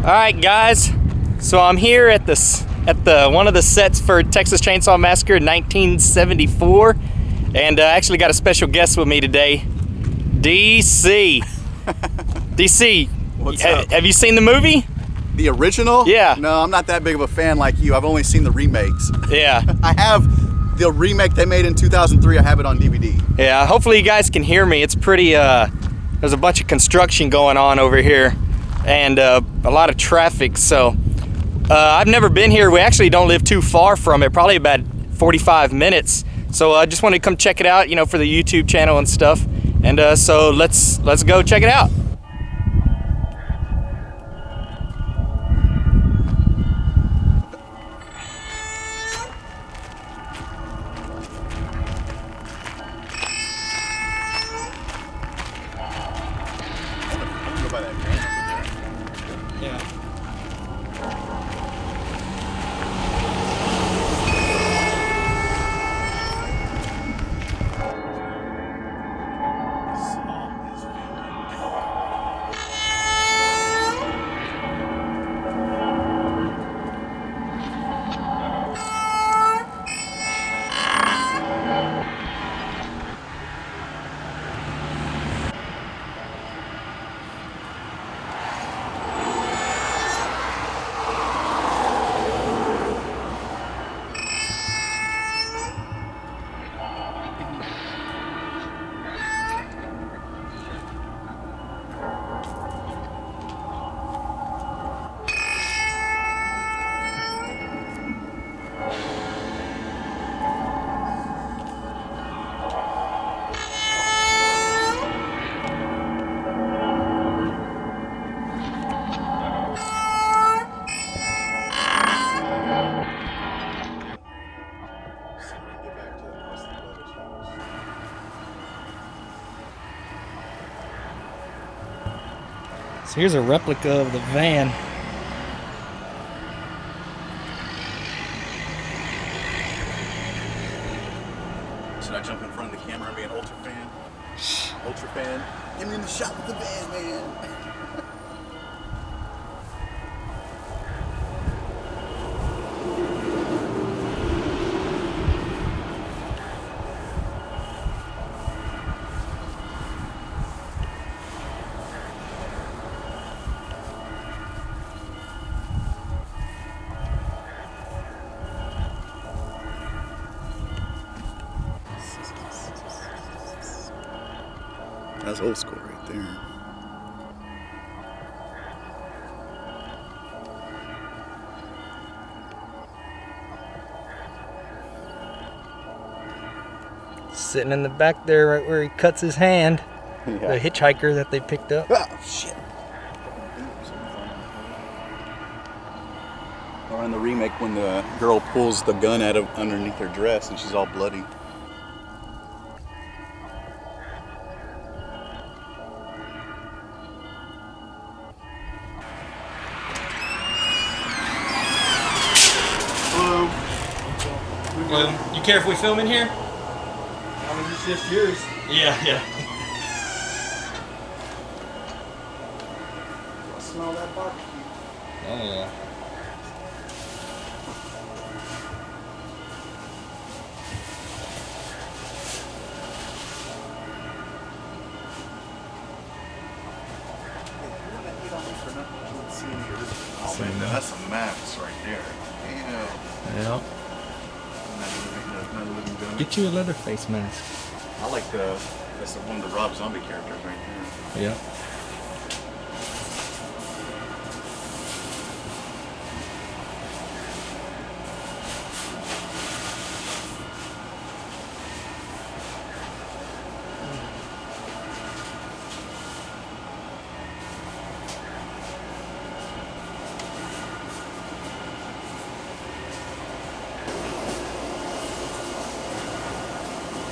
Alright guys, so I'm here at the one of the sets for Texas Chainsaw Massacre 1974, and I actually got a special guest with me today, DC. DC, what's up? Have you seen the movie? The original? Yeah. No, I'm not that big of a fan like you. I've only seen the remakes. Yeah. I have the remake they made in 2003. I have it on DVD. Yeah, hopefully you guys can hear me. It's pretty, there's a bunch of construction going on over here, and a lot of traffic, so I've never been here. We actually don't live too far from it, probably about 45 minutes. So I just wanted to come check it out, you know, for the YouTube channel and stuff. And so let's go check it out. Yeah. So here's a replica of the van. Should I jump in front of the camera and be an Ultra fan? Ultra fan? Get me in the shot with the van, man. That's old school right there. Sitting in the back there, right where he cuts his hand. Yeah. The hitchhiker that they picked up. Oh, shit. Or in the remake when the girl pulls the gun out of underneath her dress and she's all bloody. Well, you care if we film in here? I mean, it's just yours. Yeah. I smell that barbecue. Oh yeah. Oh man, that's some maps right there. Yeah. Get you a Leatherface mask. I like that's one of the Rob Zombie characters right there. Yeah.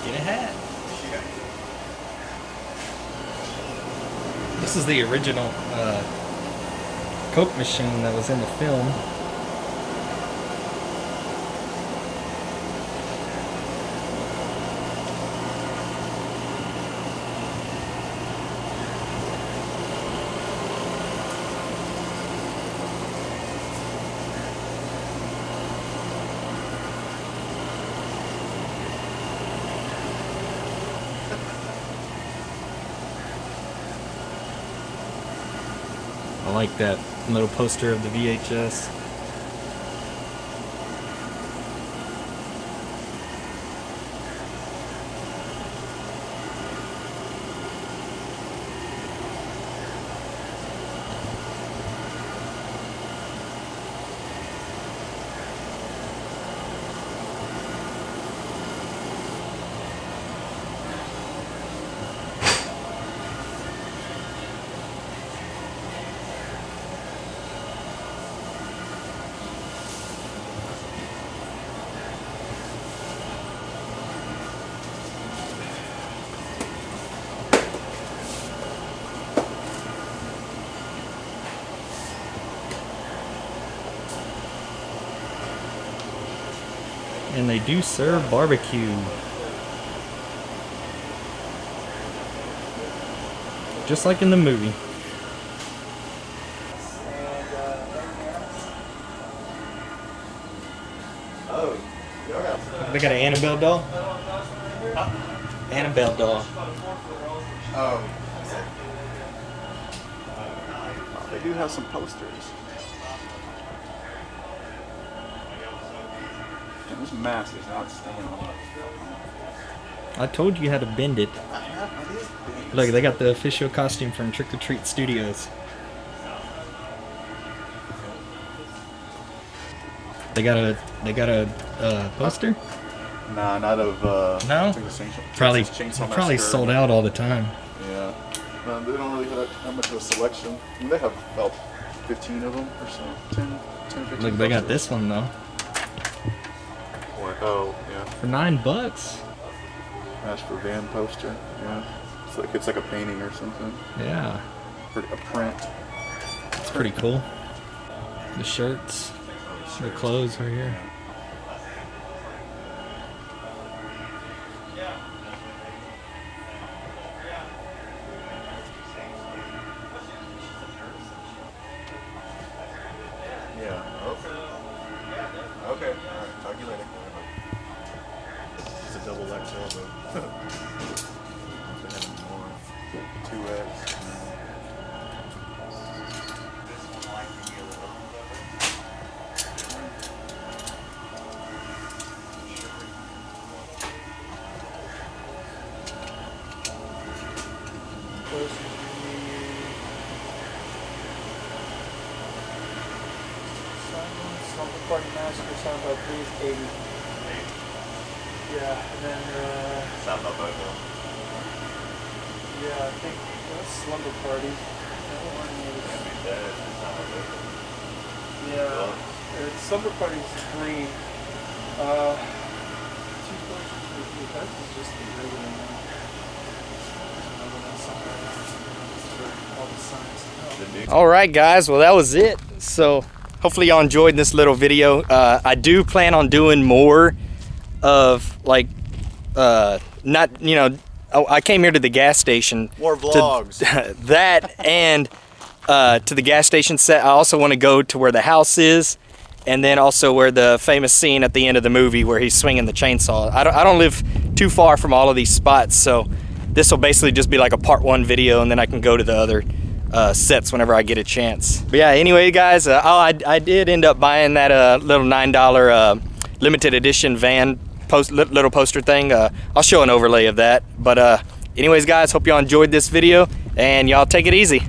Get a hat. Yeah. This is the original Coke machine that was in the film. I like that little poster of the VHS. And they do serve barbecue. Just like in the movie. They got an Annabelle doll? Huh? Annabelle doll. Oh. They do have some posters. And this mask is not staying on. I told you how to bend it. Look, they got the official costume from Trick or Treat Studios. They got a poster? Nah, not of No? Probably Massacre. sold out all the time. Yeah. They don't really have that much of a selection. I mean, they have about 15 of them or so. 10, 15. Look, they got this one though. Oh, yeah. For $9. Ask for van poster. Yeah. It's like a painting or something. Yeah. A print. It's pretty cool. The shirts, the clothes right here. Yeah. Okay. Okay. All right. Talk to you later. It's a double XL though. They have more. 2X. Party Massacre, Sound About 380. Yeah, and then, Sound About Bobo. yeah, I think that's Slumber Party. That one is, yeah, it's Slumber Party's green. Two posters for the that is just the regular one. There's another one somewhere for all the signs. All right, guys. Well, that was it. So hopefully y'all enjoyed this little video. I do plan on doing more of like, not, you know, I came here to the gas station. More vlogs. That and to the gas station set. I also want to go to where the house is, and then also where the famous scene at the end of the movie where he's swinging the chainsaw. I don't live too far from all of these spots, so this will basically just be like a part 1 video, and then I can go to the other sets whenever I get a chance. But yeah, anyway, guys, I did end up buying that little $9 limited edition van little poster thing. I'll show an overlay of that. But anyways, guys, hope y'all enjoyed this video, and y'all take it easy.